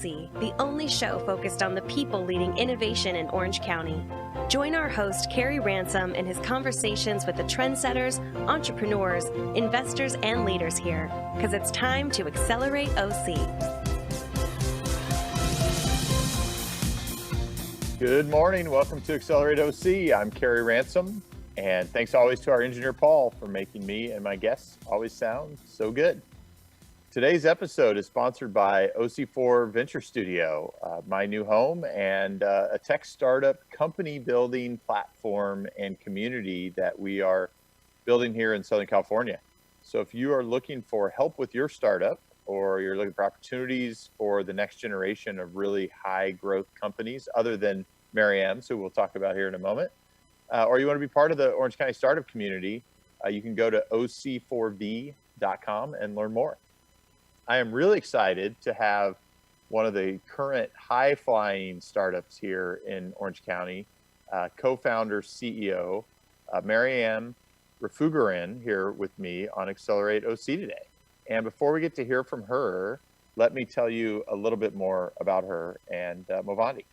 the only show focused on the people leading innovation in Orange County. Join our host, Kerry Ransom, in his conversations with the trendsetters, entrepreneurs, investors, and leaders here, because it's time to accelerate OC. Good morning. Welcome to Accelerate OC. I'm Kerry Ransom, and thanks always to our engineer, Paul, for making me and my guests always sound so good. Today's episode is sponsored by OC4 Venture Studio, my new home and a tech startup company building platform and community that we are building here in Southern California. So if you are looking for help with your startup, or you're looking for opportunities for the next generation of really high growth companies other than Maryam, who we'll talk about here in a moment, or you want to be part of the Orange County startup community, you can go to oc4v.com and learn more. I am really excited to have one of the current high-flying startups here in Orange County, co-founder, CEO, Maryam Rofougarani, here with me on Accelerate OC today. And before we get to hear from her, let me tell you a little bit more about her and MOVANDI.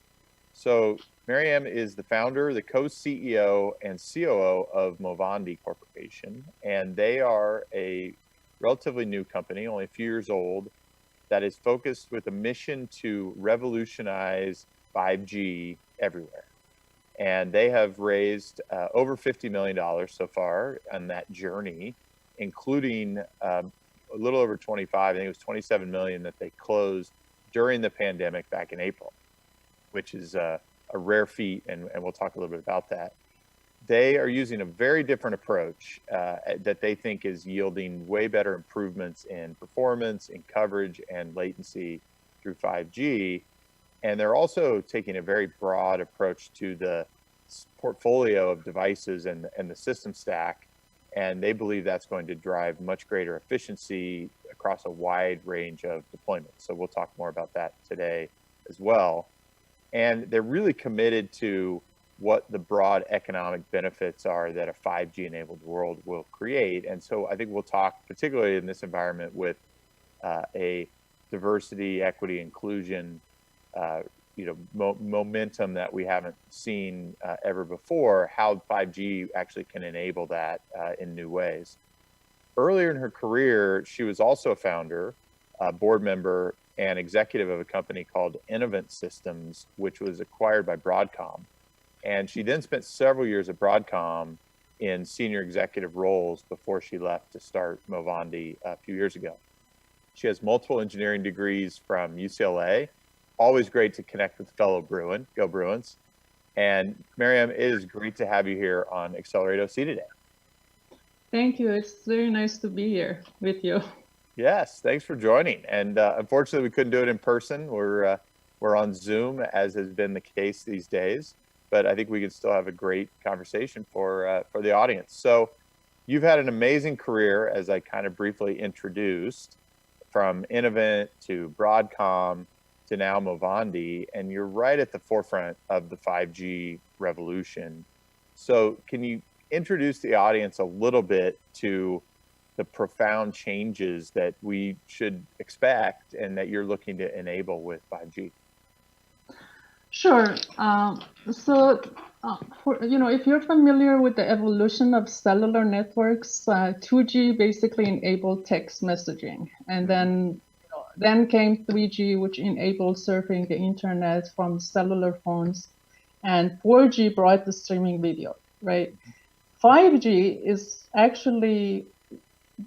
So Maryam is the founder, the co-CEO, and COO of MOVANDI Corporation, and they are a relatively new company, only a few years old, that is focused with a mission to revolutionize 5G everywhere. And they have raised over $50 million so far on that journey, including a little over 25, I think it was 27 million that they closed during the pandemic back in April, which is a rare feat, and we'll talk a little bit about that. They are using a very different approach that they think is yielding way better improvements in performance, in coverage, and latency through 5G. And they're also taking a very broad approach to the portfolio of devices and the system stack. And they believe that's going to drive much greater efficiency across a wide range of deployments. So we'll talk more about that today as well. And they're really committed to what the broad economic benefits are that a 5G enabled world will create. And so I think we'll talk, particularly in this environment, with a diversity, equity, inclusion, momentum that we haven't seen ever before, how 5G actually can enable that in new ways. Earlier in her career, she was also a founder, board member, and executive of a company called Innovant Systems, which was acquired by Broadcom. And she then spent several years at Broadcom in senior executive roles before she left to start MOVANDI a few years ago. She has multiple engineering degrees from UCLA. Always great to connect with fellow Bruin. Go Bruins. And Maryam, it is great to have you here on Accelerate OC today. Thank you. It's very nice to be here with you. Yes, thanks for joining. And unfortunately, we couldn't do it in person. We're on Zoom, as has been the case these days. But I think we can still have a great conversation for the audience. So you've had an amazing career, as I kind of briefly introduced, from Innovant to Broadcom to now MOVANDI, and you're right at the forefront of the 5G revolution. So can you introduce the audience a little bit to the profound changes that we should expect and that you're looking to enable with 5G? Sure. If you're familiar with the evolution of cellular networks, 2G basically enabled text messaging, and then came 3G, which enabled surfing the internet from cellular phones, and 4G brought the streaming video. Right? 5G is actually,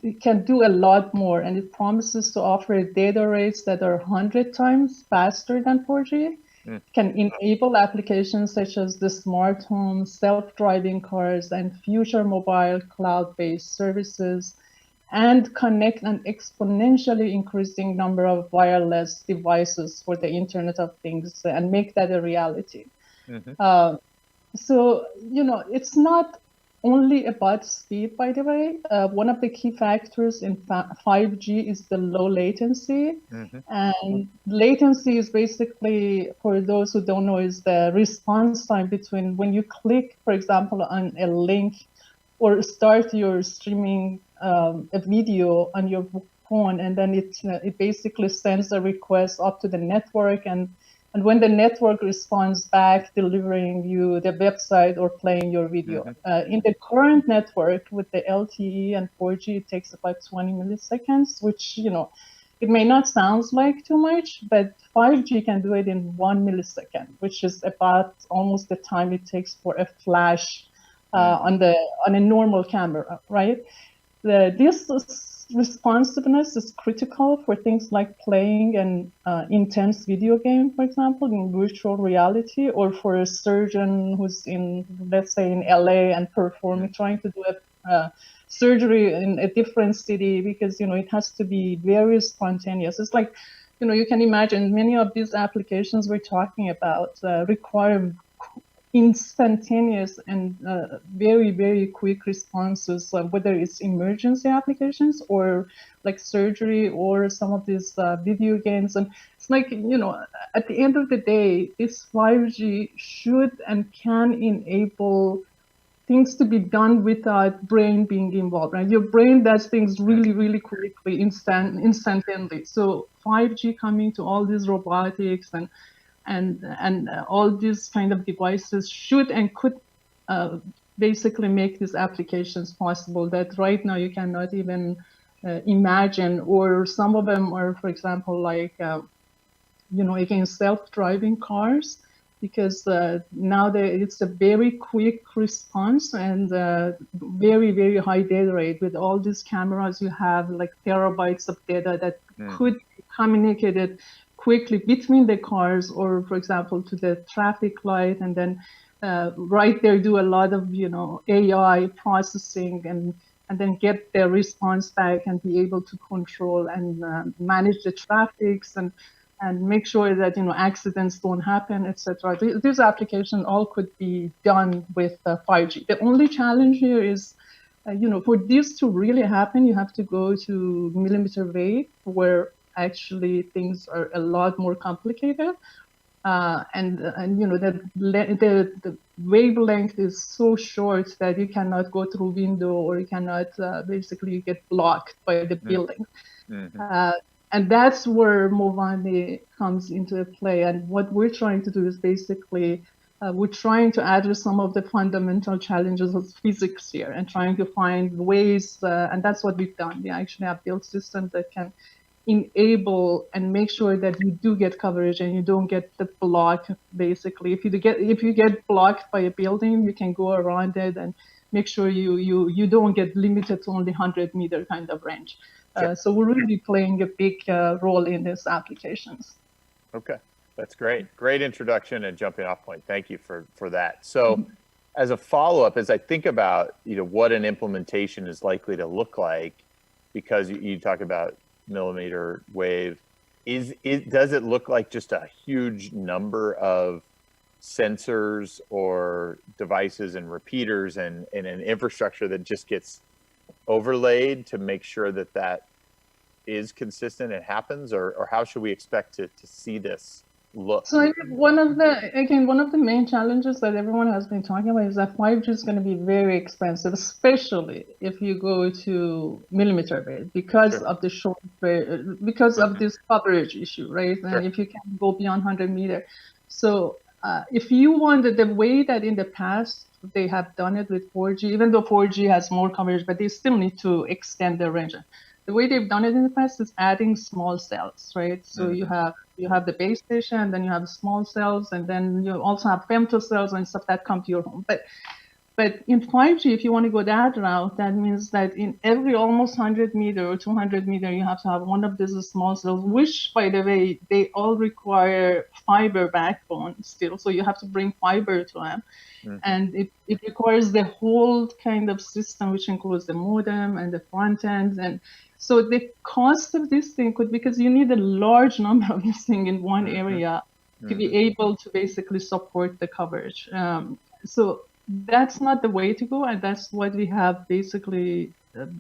it can do a lot more, and it promises to offer data rates that are 100 times faster than 4G. Can enable applications such as the smart home, self-driving cars, and future mobile cloud-based services, and connect an exponentially increasing number of wireless devices for the Internet of Things and make that a reality. It's not only about speed, by the way. One of the key factors in 5G is the low latency. And latency is basically, for those who don't know, is the response time between when you click, for example, on a link or start your streaming a video on your phone, and then it basically sends a request up to the network, and when the network responds back, delivering you the website or playing your video. In the current network with the LTE and 4G, it takes about 20 milliseconds, which, it may not sound like too much, but 5G can do it in 1 millisecond, which is about almost the time it takes for a flash on a normal camera, right? This responsiveness is critical for things like playing an intense video game, for example, in virtual reality, or for a surgeon who's in, let's say, in LA and trying to do a surgery in a different city, because, it has to be very spontaneous. It's like, you can imagine many of these applications we're talking about require instantaneous and very, very quick responses, whether it's emergency applications or like surgery or some of these video games. And it's like, at the end of the day, this 5G should and can enable things to be done without brain being involved, right? Your brain does things really, really quickly, instantly. So 5G coming to all these robotics and all these kind of devices should and could basically make these applications possible that right now you cannot even imagine. Or some of them are, for example, like, again, self-driving cars, because now it's a very quick response and very, very high data rate. With all these cameras, you have like terabytes of data that could be communicated quickly between the cars, or, for example, to the traffic light, and then right there do a lot of, AI processing and then get the response back and be able to control and manage the traffics and make sure that, accidents don't happen, etc. These applications all could be done with 5G. The only challenge here is, for this to really happen, you have to go to millimeter wave, where actually things are a lot more complicated, and the wavelength is so short that you cannot go through window, or you cannot basically get blocked by the building. And that's where MOVANDI comes into play. And what we're trying to do is basically we're trying to address some of the fundamental challenges of physics here, and trying to find ways, and that's what we've done. We actually have built systems that can enable and make sure that you do get coverage and you don't get the block. Basically, if you get blocked by a building, you can go around it and make sure you don't get limited to only 100-meter kind of range. Sure. So we're really playing a big role in these applications. Okay, that's great. Great introduction and jumping off point. Thank you for that. So as a follow-up, as I think about what an implementation is likely to look like, because you talk about millimeter wave, does it look like just a huge number of sensors or devices and repeaters and an infrastructure that just gets overlaid to make sure that is consistent and happens, or how should we expect to see this look? So I think one of the main challenges that everyone has been talking about is that 5G is going to be very expensive, especially if you go to millimeter wave, because Sure. of the short, because of this coverage issue, right? Sure. And if you can go beyond 100 meter. So if you wanted, the way that in the past they have done it with 4G, even though 4G has more coverage, but they still need to extend their range. The way they've done it in the past is adding small cells, right? So you have the base station, then you have small cells, and then you also have femtocells and stuff that come to your home. But in 5G, if you want to go that route, that means that in every almost 100 meter or 200 meter, you have to have one of these small cells, which, by the way, they all require fiber backbone still. So you have to bring fiber to them. And it requires the whole kind of system, which includes the modem and the front end. And so the cost of this thing because you need a large number of this thing in one area to be able to basically support the coverage. So that's not the way to go, and that's what we have basically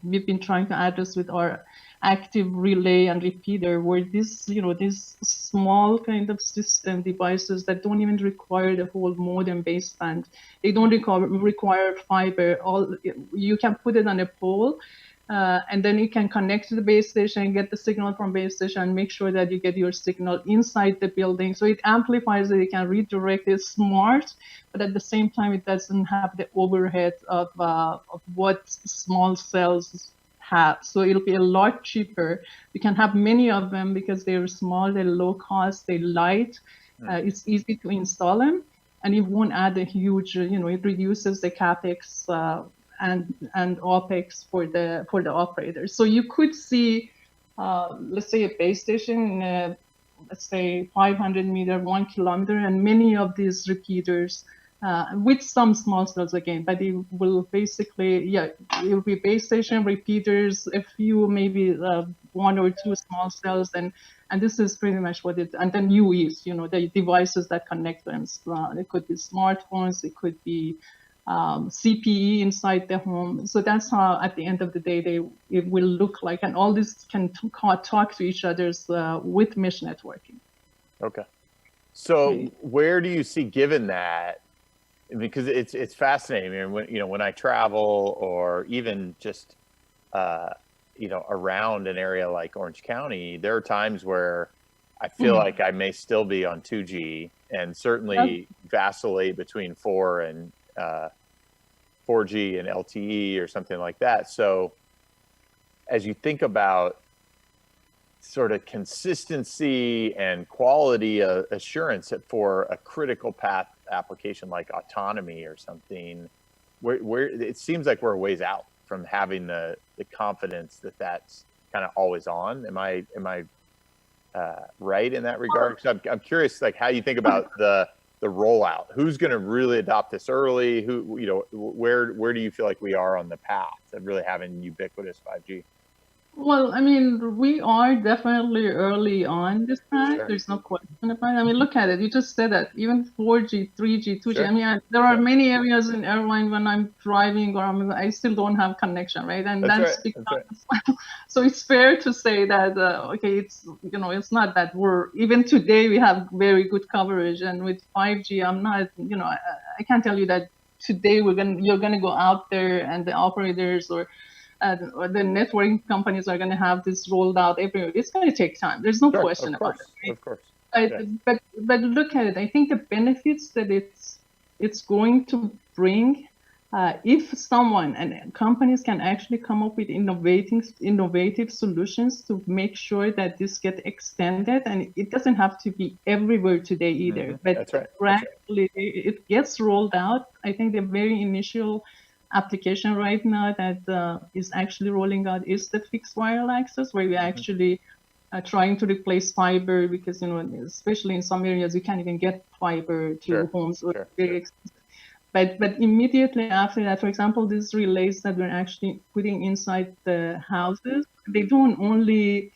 we've been trying to address with our active relay and repeater, where these small kind of system devices that don't even require the whole modem baseband, they don't require fiber. You can put it on a pole, and then you can connect to the base station, get the signal from base station, and make sure that you get your signal inside the building. So it amplifies it, you can redirect it. Smart, but at the same time, it doesn't have the overhead of what small cells have. So it'll be a lot cheaper. You can have many of them because they're small, they're low cost, they're light. It's easy to install them, and it won't add a huge, it reduces the capex and OPEX for the operators. So you could see, let's say, a base station, let's say 500 meter, 1 kilometer, and many of these repeaters with some small cells again, but it will basically, it will be base station repeaters, a few, maybe 1 or 2 small cells, and this is pretty much what it, and then UEs, the devices that connect them. It could be smartphones, it could be CPE inside the home. So that's how, at the end of the day, it will look like, and all this can talk to each other's with mesh networking. Okay. So where do you see, given that, because it's fascinating. I mean, when I travel, or even just around an area like Orange County, there are times where I feel like I may still be on 2G, and certainly vacillate between 4G and LTE or something like that. So as you think about sort of consistency and quality assurance for a critical path application like autonomy or something, where it seems like we're a ways out from having the confidence that that's kind of always on. Am I right in that regard? Because I'm curious, like, how you think about the rollout. Who's going to really adopt this early? Where do you feel like we are on the path of really having ubiquitous 5G? Well, I mean, we are definitely early on this time. Sure. There's no question about it. I mean, look at it. You just said that even 4G, 3G, 2G. Sure. I mean, there are many areas in Irvine when I'm driving, or I still don't have connection, right? And that's right. Because so it's fair to say that okay, it's it's not that even today we have very good coverage, and with 5G, I'm not I can't tell you that today you're gonna go out there and the operators or the networking companies are going to have this rolled out everywhere. It's going to take time. There's no question about it. Right? Of course. But look at it. I think the benefits that it's going to bring, if someone and companies can actually come up with innovative solutions to make sure that this gets extended, and it doesn't have to be everywhere today either. But gradually it gets rolled out. I think the very initial application right now that is actually rolling out is the fixed wireless access, where we're actually trying to replace fiber, because especially in some areas you can't even get fiber to homes. Very expensive. But immediately after that, for example, these relays that we're actually putting inside the houses, they don't only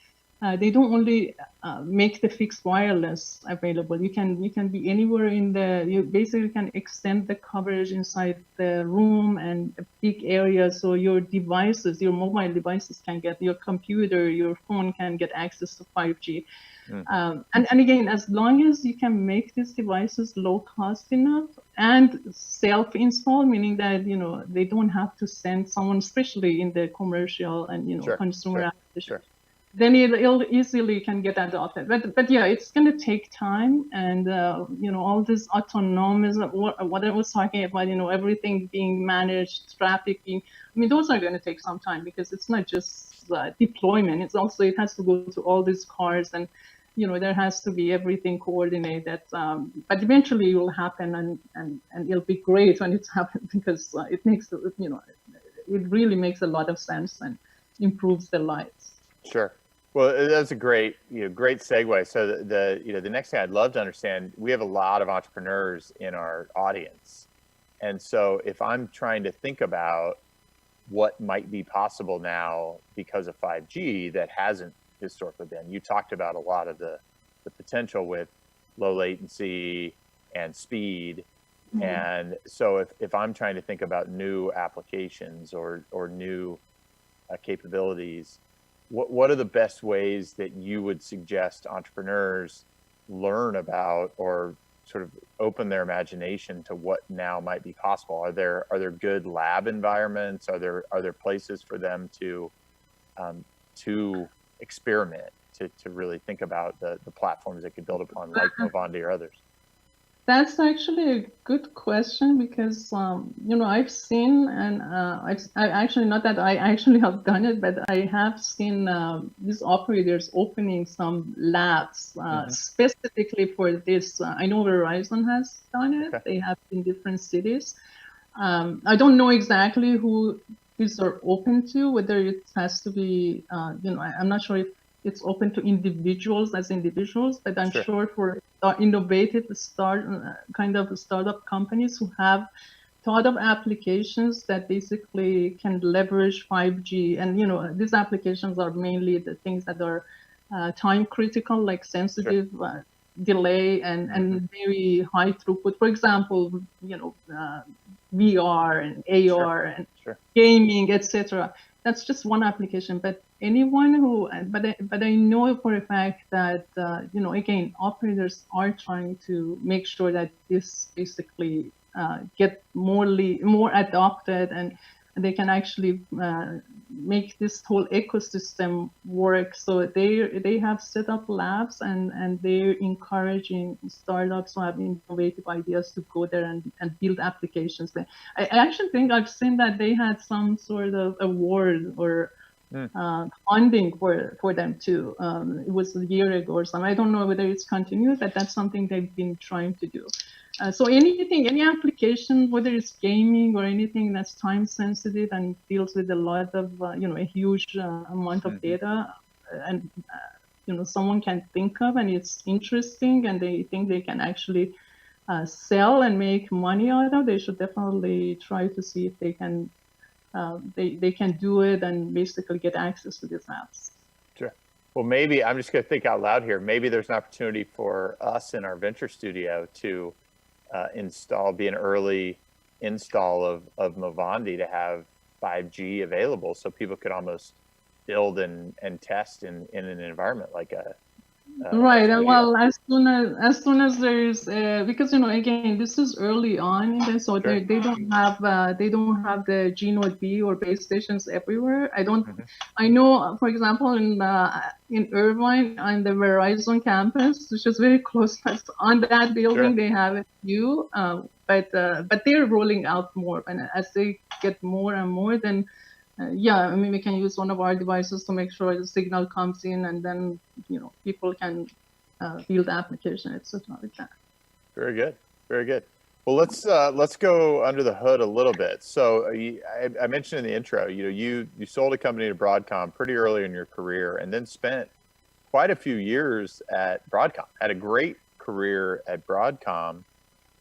make the fixed wireless available. You can be anywhere you basically can extend the coverage inside the room and a big area. So your mobile devices can get, your computer, your phone can get access to 5G. And again, as long as you can make these devices low cost enough and self-install, meaning that they don't have to send someone, especially in the commercial and consumer application. Then it'll easily can get adopted. But yeah, it's going to take time, and all this autonomous, what I was talking about, everything being managed, traffic being, I mean, those are going to take some time, because it's not just deployment. It's also, it has to go to all these cars, and there has to be everything coordinated. But eventually it will happen, and it'll be great when it's happened, because it makes it really makes a lot of sense and improves their lives. Sure. Well, that's a great segue. So the next thing I'd love to understand, we have a lot of entrepreneurs in our audience. And so if I'm trying to think about what might be possible now because of 5G that hasn't historically been, you talked about a lot of the potential with low latency and speed. And so if I'm trying to think about new applications or new capabilities, what are the best ways that you would suggest entrepreneurs learn about or sort of open their imagination to what now might be possible? Are there good lab environments? Are there places for them to to experiment, to really think about the platforms they could build upon, like MOVANDI or others? That's actually a good question because, I've seen, and I actually, not that I actually have done it, but I have seen these operators opening some labs specifically for this. I know Verizon has done it. Okay. They have in different cities. I don't know exactly who these are open to, whether it has to be, I'm not sure if it's open to individuals as individuals, but I'm sure for innovative kind of startup companies who have thought of applications that basically can leverage 5G. And, these applications are mainly the things that are time critical, like sensitive delay and very high throughput. For example, VR and AR and gaming, etc. That's just one application. But anyone who, but I know for a fact that again, operators are trying to make sure that this basically get more adopted, and they can actually make this whole ecosystem work. So they have set up labs, and they're encouraging startups who have innovative ideas to go there and build applications there. I actually think I've seen that they had some sort of award or funding for them too. It was a year ago or something. I don't know whether it's continued, but that's something they've been trying to do. So any application, whether it's gaming or anything that's time sensitive and deals with a lot of, a huge amount of data, and, someone can think of, and it's interesting, and they think they can actually sell and make money out of, they should definitely try to see if they can they can do it and basically get access to these apps. Sure. Well, maybe I'm just going to think out loud here. Maybe there's an opportunity for us in our venture studio to be an early install of MOVANDI, to have 5G available, so people could almost build and test in an environment like a right. Well, as soon as there's because again, this is early on in this, so they don't have the G Node B or base stations everywhere. I know, for example, in Irvine, on the Verizon campus, which is very close, on that building they have a few, but they're rolling out more, and as they get more and more, then we can use one of our devices to make sure the signal comes in, and then people can build application, etc. like that. Very good, very good. Well, let's go under the hood a little bit. So I mentioned in the intro, you sold a company to Broadcom pretty early in your career, and then spent quite a few years at Broadcom. Had a great career at Broadcom.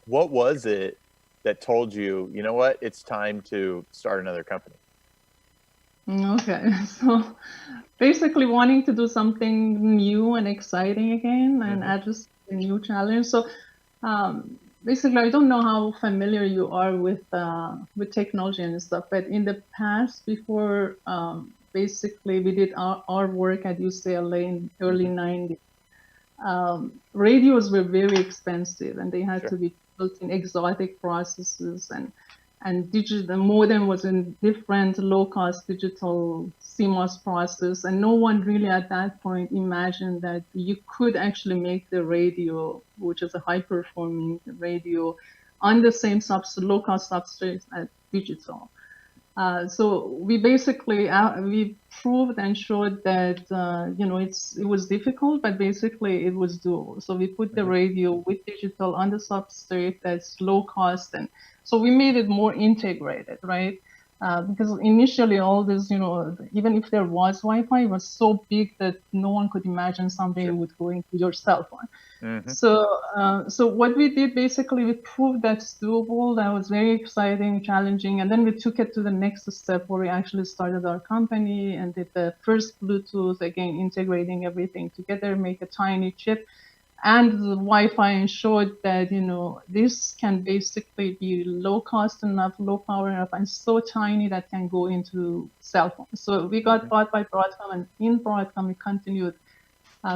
What was it that told you, you know what, it's time to start another company? Okay, so basically wanting to do something new and exciting again, and add just a new challenge. So basically, I don't know how familiar you are with technology and stuff, but in the past, before basically we did our work at UCLA in early 90s, radios were very expensive, and they had to be built in exotic processes, and the modem was in different low-cost digital CMOS process, and no one really at that point imagined that you could actually make the radio, which is a high-performing radio, on the same low-cost substrate as digital. So we basically we proved and showed that it was difficult, but basically it was doable. So we put the radio with digital on the substrate that's low cost, and so we made it more integrated, right? Because initially all this, even if there was Wi-Fi, it was so big that no one could imagine someday it would go into your cell phone. So what we did, basically, we proved that's doable. That was very exciting, challenging. And then we took it to the next step, where we actually started our company and did the first Bluetooth, again, integrating everything together, make a tiny chip, and the Wi-Fi, and showed that, this can basically be low cost enough, low power enough, and so tiny that can go into cell phones. So we got bought by Broadcom, and in Broadcom, we continued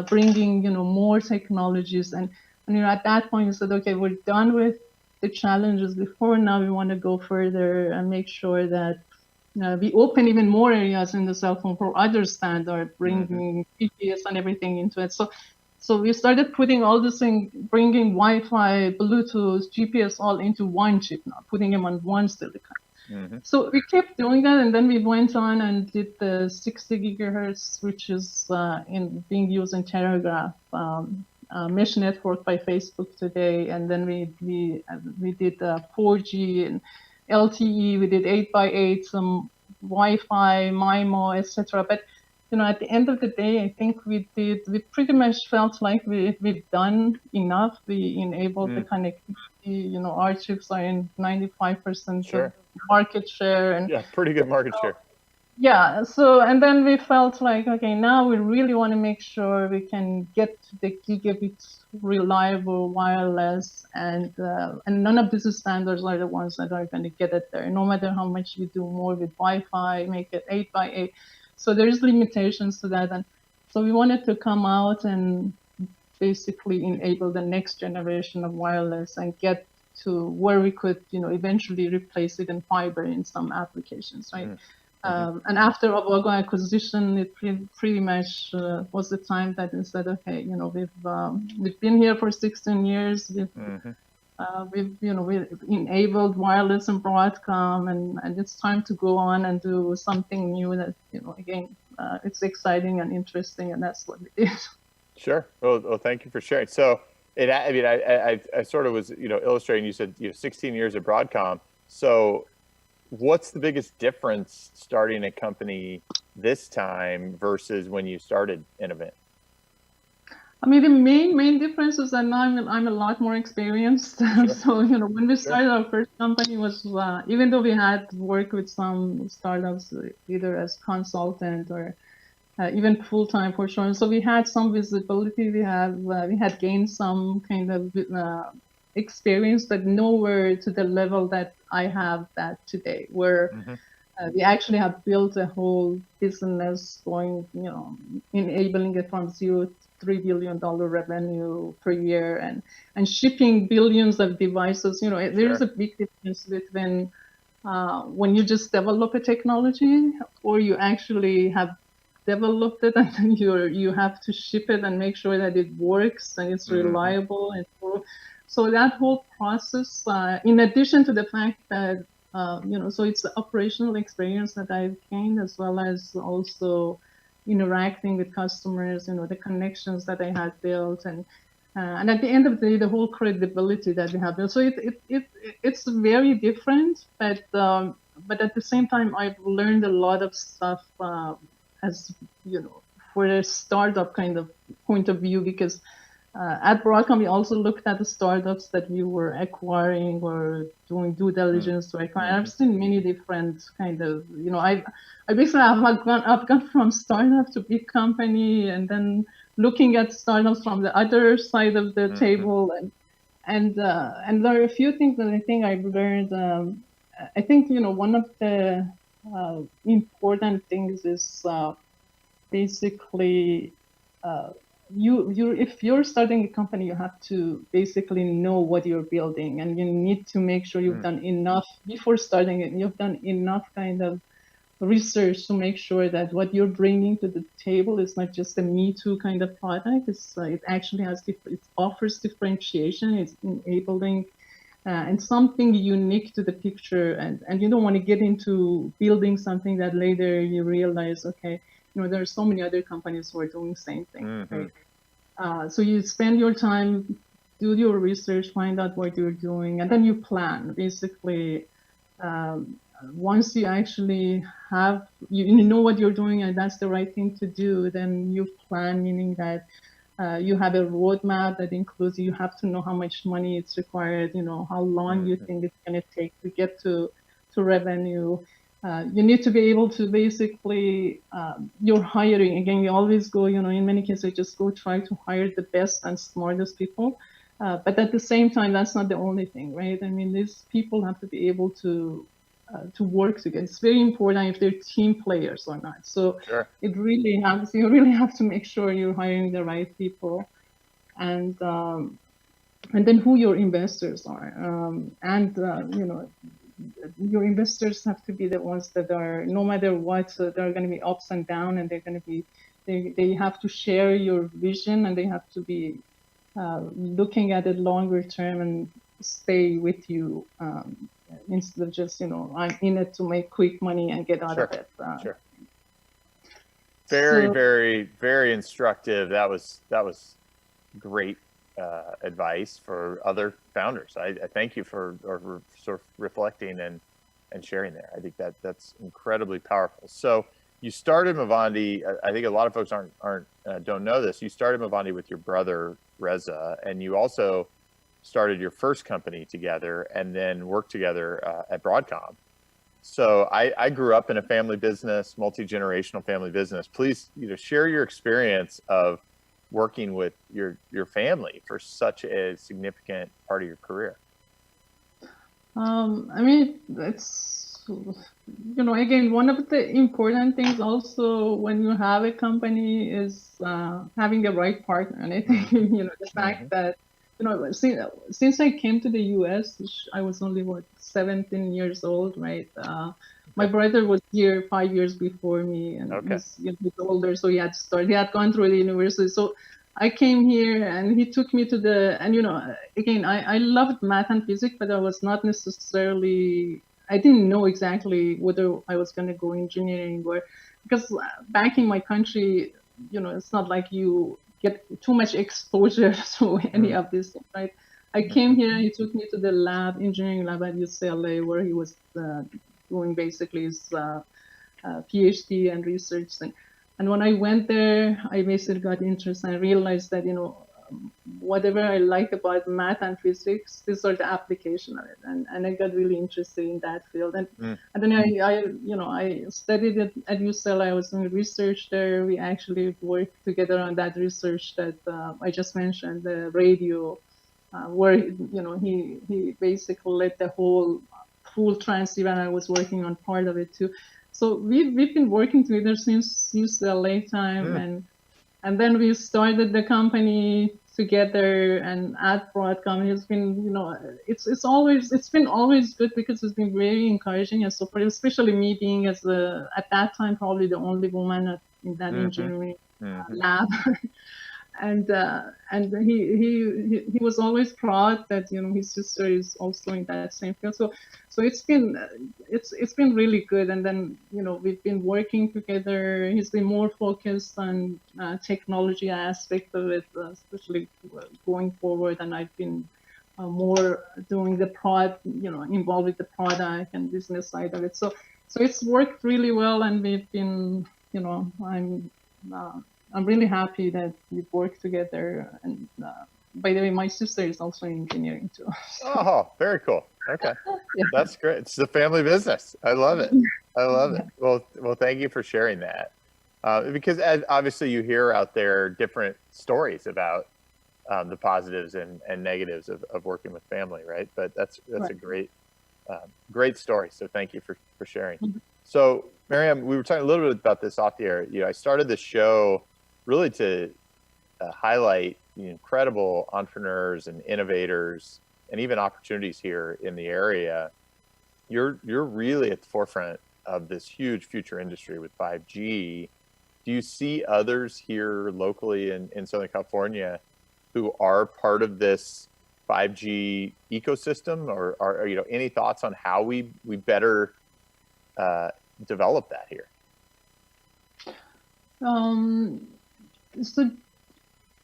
bringing, more technologies. And at that point, we said, okay, we're done with the challenges before. Now we want to go further and make sure that, we open even more areas in the cell phone for other standard, bringing GPS and everything into it. So we started putting all this thing, bringing Wi-Fi, Bluetooth, GPS all into one chip now, putting them on one silicon. So we kept doing that, and then we went on and did the 60 gigahertz, which is being used in Telegraph mesh network by Facebook today. And then we did 4G and LTE. We did 8x8, some Wi-Fi, MIMO, etc. But at the end of the day, I think we pretty much felt like we've done enough. We enabled the connectivity. Our chips are in 95% of market share. And yeah, pretty good market share. Yeah. So, and then we felt like, okay, now we really want to make sure we can get to the gigabit reliable wireless, and none of these standards are the ones that are going to get it there. No matter how much we do more with Wi-Fi, make it 8x8. So there's limitations to that. And so we wanted to come out and basically enable the next generation of wireless and get to where we could, eventually replace it in fiber in some applications, right? And after our Vaughn acquisition, it pretty much was the time that we said, okay, we've been here for 16 years. We've enabled wireless and Broadcom, and it's time to go on and do something new that, again, it's exciting and interesting, and that's what we did. Sure. Well, thank you for sharing. So, I sort of was, illustrating. You said 16 years at Broadcom. So, what's the biggest difference starting a company this time versus when you started Innovent? I mean, the main difference is that now I'm a lot more experienced. Sure. So, when we started our first company was, even though we had worked with some startups, either as consultant or even full-time for sure. So we had some visibility. We had gained some kind of experience, but nowhere to the level that I have that today, where we actually have built a whole business going, enabling it from $0 to $3 billion revenue per year, and shipping billions of devices. There's a big difference between when you just develop a technology, or you actually have developed it and then you have to ship it and make sure that it works and it's reliable. And so that whole process, in addition to the fact that, so it's the operational experience that I've gained, as well as also interacting with customers, the connections that I had built, and at the end of the day, the whole credibility that we have built. So it's very different, but at the same time, I've learned a lot of stuff, as for a startup kind of point of view, because at Broadcom, we also looked at the startups that we were acquiring or doing due diligence to acquire. I've seen many different kind of, I basically have gone from startup to big company, and then looking at startups from the other side of the table, and there are a few things that I think I've learned. I think one of the important things is basically if you're starting a company, you have to basically know what you're building, and you need to make sure you've done enough before starting it. You've done enough kind of research to make sure that what you're bringing to the table is not just a Me Too kind of product. It actually it offers differentiation. It's enabling and something unique to the picture, and you don't want to get into building something that later you realize, okay, there are so many other companies who are doing the same thing. Right? So you spend your time, do your research, find out what you're doing, and then you plan. Basically, once you actually have, you know what you're doing, and that's the right thing to do, then you plan, meaning that you have a roadmap that includes, you have to know how much money it's required, how long you think it's going to take to get to revenue. You need to be able to basically, you're hiring, again, you always go, in many cases, just go try to hire the best and smartest people. But at the same time, that's not the only thing, right? I mean, these people have to be able to work together. It's very important if they're team players or not. So you really have to make sure you're hiring the right people, and then who your investors are, and your investors have to be the ones that are, no matter what, so there are going to be ups and downs, and they're going to be, they have to share your vision, and they have to be looking at it longer term and stay with you, instead of just, I'm in it to make quick money and get out of it. Sure. Very, so, very, very instructive. That was great advice for other founders. I thank you for sort of reflecting and sharing there. I think that's incredibly powerful. So you started MOVANDI. I think a lot of folks don't know this. You started MOVANDI with your brother Reza, and you also started your first company together, and then worked together at Broadcom. So I grew up in a family business, multi-generational family business. Please, share your experience of working with your family for such a significant part of your career. I mean, it's, again, one of the important things also when you have a company is having the right partner. And I think, the fact that, since I came to the US, I was only, 17 years old, right? My brother was here 5 years before me, and he's older, so he had gone through the university. So I came here, and he took me to and again, I loved math and physics, but I was not necessarily, I didn't know exactly whether I was going to go engineering, or because back in my country, it's not like you get too much exposure to any of this, right? I came here, he took me to the engineering lab at UCLA, where he was doing basically his PhD and research thing. And when I went there, I basically got interested. I realized that, whatever I like about math and physics, these are the application of it. And I got really interested in that field. And then I studied it at UCLA. I was doing research there. We actually worked together on that research that I just mentioned, the radio, where, he basically led the whole full transceiver, and I was working on part of it too. So we've been working together since UCLA time, and then we started the company together. And at Broadcom, it's been, it's been always good, because it's been very encouraging and support, especially me being at that time probably the only woman in that engineering lab. And he was always proud that his sister is also in that same field. So it's been really good. And then we've been working together. He's been more focused on technology aspect of it, especially going forward. And I've been more doing the involved with the product and business side of it. So it's worked really well, and we've been I'm really happy that we work together. And by the way, my sister is also in engineering too. Oh, very cool. Okay. Yeah. That's great. It's the family business. I love it. I love it. Well, thank you for sharing that. Because obviously you hear out there different stories about the positives and negatives of working with family, right? But that's right. A great story. So thank you for sharing. So Maryam, we were talking a little bit about this off the air. I started this show really to highlight the incredible entrepreneurs and innovators and even opportunities here in the area. You're really at the forefront of this huge future industry with 5G. Do you see others here locally in Southern California who are part of this 5G ecosystem, or are any thoughts on how we better develop that here? So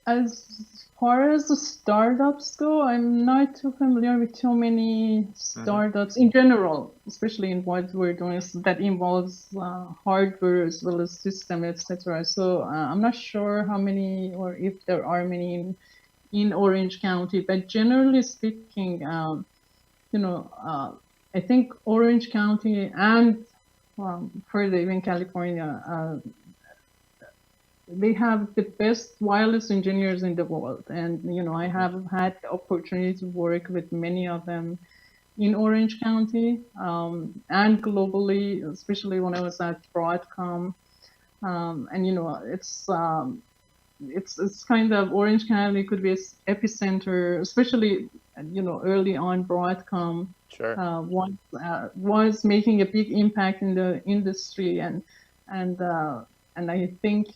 as far as the startups go, I'm not too familiar with too many startups in general, especially in what we're doing that involves hardware as well as system, etc. So I'm not sure how many, or if there are many in Orange County, but generally speaking, I think Orange County and further even California, they have the best wireless engineers in the world. And, I have had the opportunity to work with many of them in Orange County and globally, especially when I was at Broadcom. And, it's kind of, Orange County could be an epicenter, especially early on Broadcom Sure. was making a big impact in the industry, and I think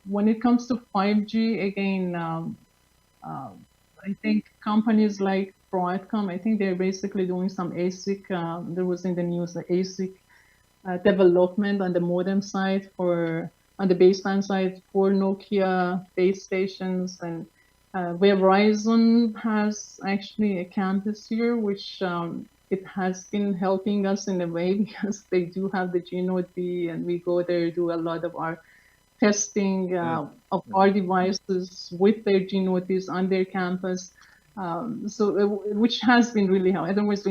when it comes to 5G again, I think companies like Broadcom, I think they're basically doing some ASIC. There was in the news the ASIC development on the modem side on the baseband side for Nokia base stations, and where Verizon has actually a campus here, which it has been helping us in a way because they do have the G-Node B, and we go there, do a lot of our testing of our devices with their G-Node Bs on their campus. Which has been really helpful. Otherwise,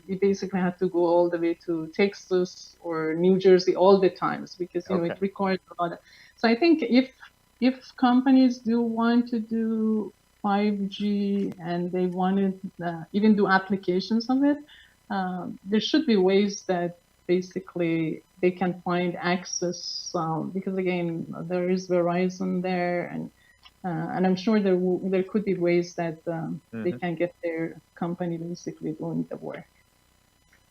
we basically had to go all the way to Texas or New Jersey all the times because it requires a lot. So I think if companies do want to do 5G and they want to even do applications of it, there should be ways that basically they can find access because again there is Verizon there, and I'm sure there could be ways that they can get their company basically doing the work.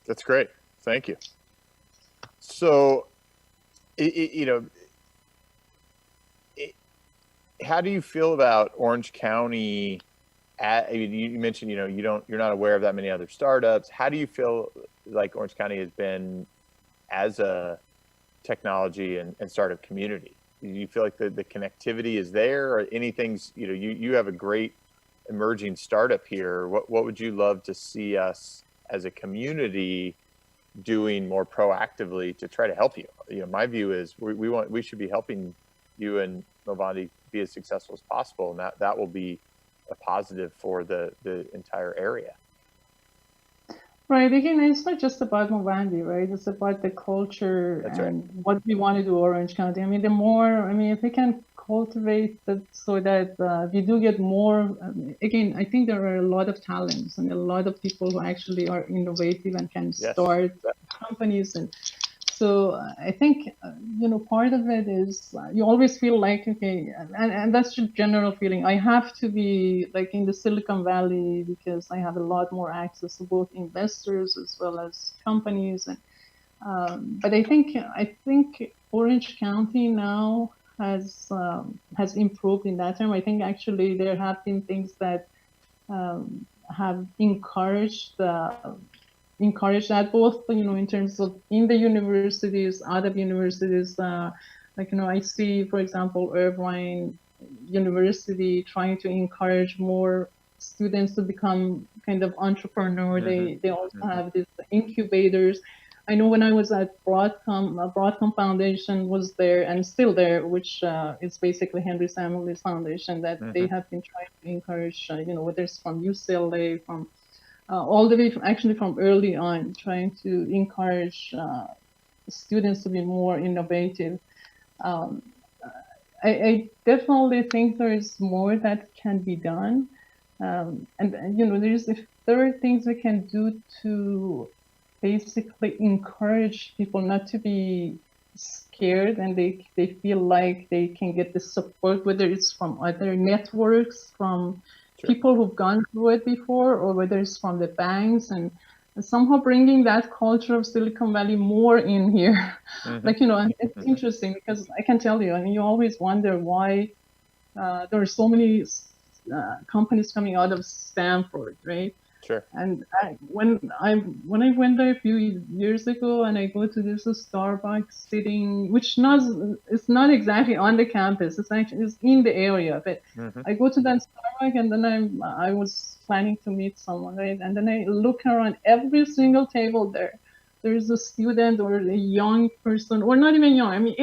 That's great. Thank you. So, how do you feel about Orange County? You mentioned, you're not aware of that many other startups. How do you feel like Orange County has been as a technology and startup community? Do you feel like the connectivity is there, or anything? You have a great emerging startup here. What would you love to see us as a community doing more proactively to try to help you? My view is we should be helping you and MOVANDI be as successful as possible, and that will be a positive for the entire area. Right. Again, it's not just about MOVANDI, right? It's about the culture. That's and right. What we want to do Orange County. I mean, if we can cultivate that so that we do get more, again, I think there are a lot of talents and a lot of people who actually are innovative and can start companies. And so I think, part of it is you always feel like, okay, and that's the general feeling. I have to be like in the Silicon Valley because I have a lot more access to both investors as well as companies. And but I think Orange County now has improved in that term. I think actually there have been things that have encouraged that both, in terms of in the universities, out of universities, I see, for example, Irvine University trying to encourage more students to become kind of entrepreneur. They also have these incubators. I know when I was at Broadcom Foundation was there and still there, which is basically Henry Samuel's foundation, that they have been trying to encourage, whether it's from UCLA, from all the way from early on, trying to encourage students to be more innovative. I definitely think there is more that can be done. And if there are things we can do to basically encourage people not to be scared, and they feel like they can get the support, whether it's from other networks, from people who've gone through it before, or whether it's from the banks, and somehow bringing that culture of Silicon Valley more in here. It's interesting because I can tell you, you always wonder why there are so many companies coming out of Stanford, right? Sure. And when I went there a few years ago, and I go to this Starbucks sitting, which it's not exactly on the campus, it's in the area, but I go to that Starbucks, and then I was planning to meet someone, right? And then I look around every single table there. There's a student or a young person, or not even young. I mean,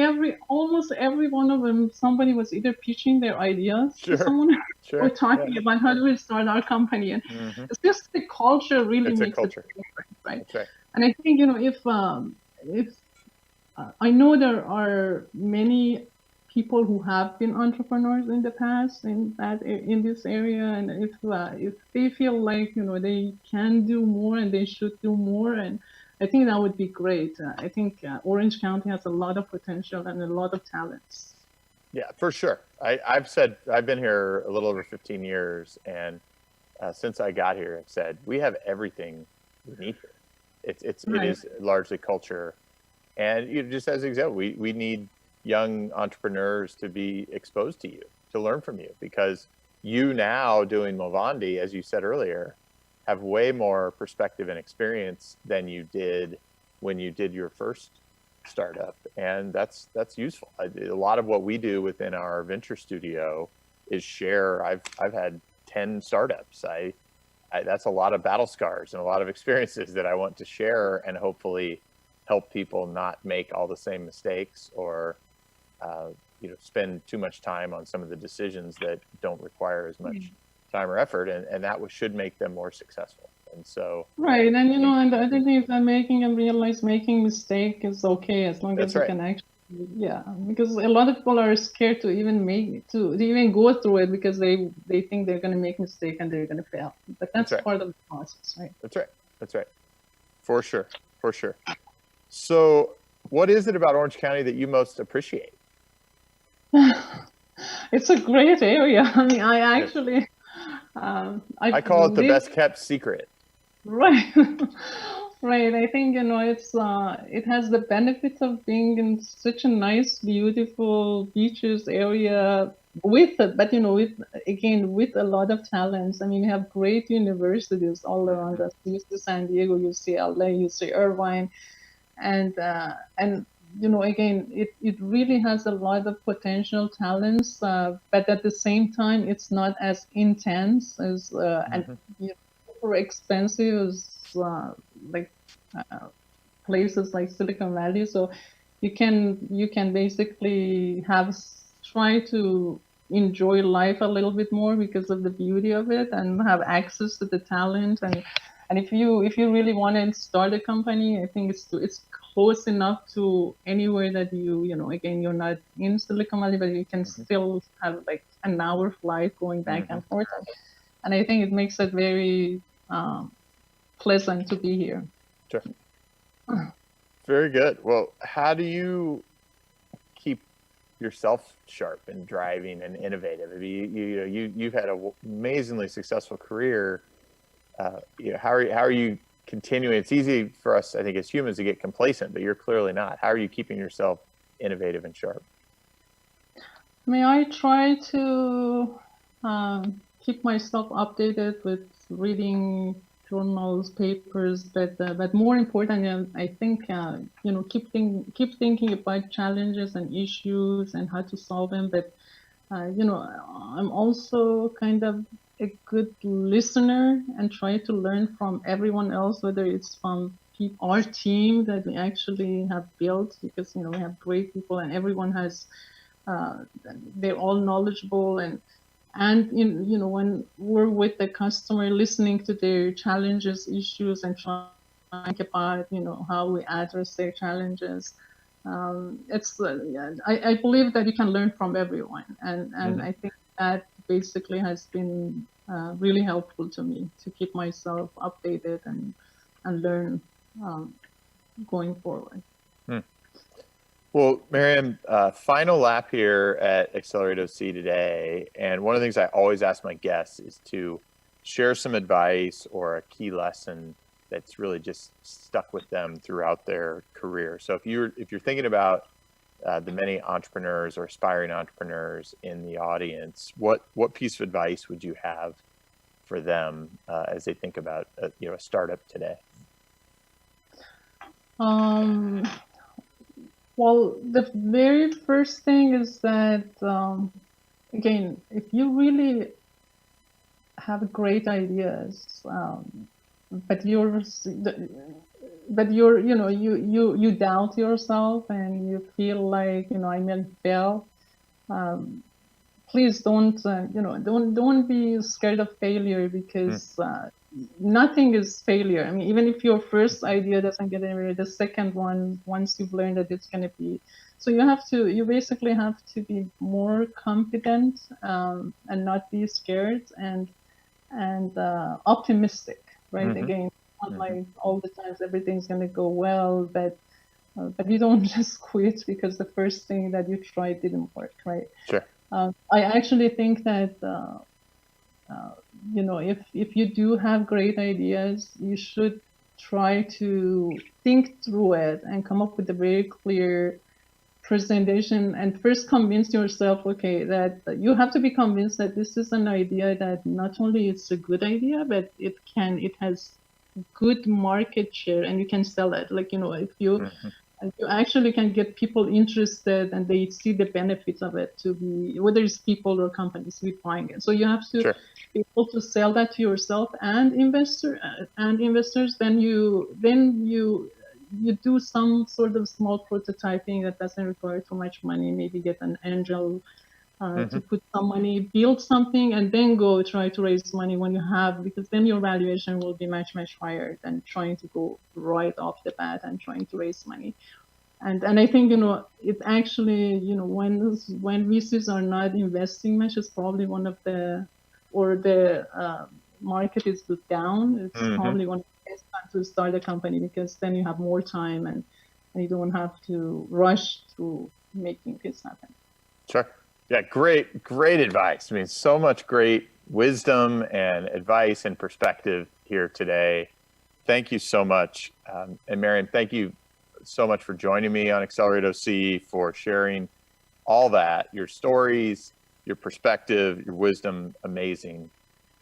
almost every one of them, somebody was either pitching their ideas to someone or talking about how do we start our company. And it's just the culture really makes a difference, right? That's right. And I think, if I know there are many people who have been entrepreneurs in the past in this area, and if they feel like they can do more and they should do more, and I think that would be great. I think Orange County has a lot of potential and a lot of talents. Yeah, for sure. I've been here a little over 15 years, and since I got here, I've said we have everything we need here. It Right. is largely culture, and just as an example, we need young entrepreneurs to be exposed to you, to learn from you, because you now doing Movandi, as you said earlier, have way more perspective and experience than you did when you did your first startup, and that's useful. A lot of what we do within our venture studio is share. I've had 10 startups. That's a lot of battle scars and a lot of experiences that I want to share and hopefully help people not make all the same mistakes, or spend too much time on some of the decisions that don't require as much time or effort, and that should make them more successful. And so, Right, and and the other thing is that making and realize making mistake is okay as long as that's you right. can actually, because a lot of people are scared to even go through it because they think they're going to make mistake and they're going to fail. But that's right. part of the process, right? That's right. That's right. For sure. For sure. So, what is it about Orange County that you most appreciate? It's a great area. I mean, I Yes. actually, I call it the best kept secret. Right. Right. I think, it has the benefit of being in such a nice, beautiful beaches area with a lot of talents. I mean, we have great universities all around us. UC San Diego, UCLA, UC Irvine, and again, it really has a lot of potential talents, but at the same time, it's not as intense as and super expensive as like uh, places like Silicon Valley. So you can basically try to enjoy life a little bit more because of the beauty of it, and have access to the talent. And if you really want to start a company, I think it's close enough to anywhere that again, you're not in Silicon Valley, but you can still have like an hour flight going back and forth. And I think it makes it very pleasant to be here. Sure. Very good. Well, how do you keep yourself sharp and driving and innovative? You've had an amazingly successful career. How are you continuing? It's easy for us, I think, as humans to get complacent, but you're clearly not. How are you keeping yourself innovative and sharp? I mean, I try to keep myself updated with reading journals, papers, but more important, I think, keep thinking about challenges and issues and how to solve them. But I'm also kind of a good listener and try to learn from everyone else, whether it's from our team that we actually have built, because we have great people and everyone has they're all knowledgeable, and when we're with the customer, listening to their challenges, issues, and trying to think about how we address their challenges. I believe that you can learn from everyone, and I think that basically has been really helpful to me to keep myself updated and learn going forward. Well, Maryam, final lap here at Accelerate OC today. And one of the things I always ask my guests is to share some advice or a key lesson that's really just stuck with them throughout their career. So if you're thinking about the many entrepreneurs or aspiring entrepreneurs in the audience, what piece of advice would you have for them as they think about a startup today? Well, the very first thing is that, again, if you really have great ideas, but you doubt yourself and you feel like, I may fail, please don't be scared of failure, because nothing is failure. I mean, even if your first idea doesn't get anywhere, the second one, once you've learned that it's going to be, so you basically have to be more confident and not be scared and optimistic, right? Again, not like all the times everything's going to go well, but but you don't just quit because the first thing that you tried didn't work, right? Sure. I actually think that if you do have great ideas, you should try to think through it and come up with a very clear presentation, and first convince yourself, okay, that you have to be convinced that this is an idea that not only it's a good idea, but it has good market share and you can sell it. Like, if you actually can get people interested and they see the benefits of it, to be, whether it's people or companies, be buying it. So you have to be able to sell that to yourself and investors. Then you do some sort of small prototyping that doesn't require too much money. Maybe get an angel to put some money, build something, and then go try to raise money when you have, because then your valuation will be much, much higher than trying to go right off the bat and trying to raise money. And I think, it actually, when VCs are not investing much, it's probably one of the market is down. It's probably one of the best time to start a company, because then you have more time and you don't have to rush through making this happen. Sure. Yeah, great advice. I mean, so much great wisdom and advice and perspective here today. Thank you so much. And Maryam, thank you so much for joining me on Accelerate OC, for sharing all that, your stories, your perspective, your wisdom, amazing.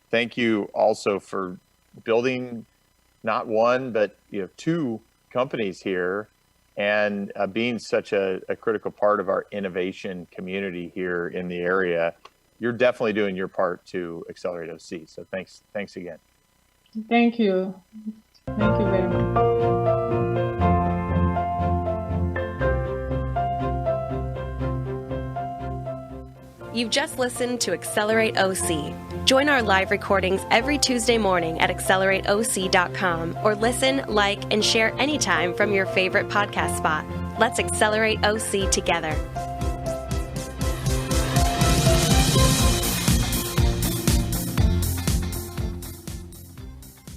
Thank you also for building not one, but two companies here, and being such a critical part of our innovation community here in the area. You're definitely doing your part to Accelerate OC. So thanks again. Thank you. Thank you very much. You've just listened to Accelerate OC. Join our live recordings every Tuesday morning at accelerateoc.com, or listen, like, and share anytime from your favorite podcast spot. Let's accelerate OC together.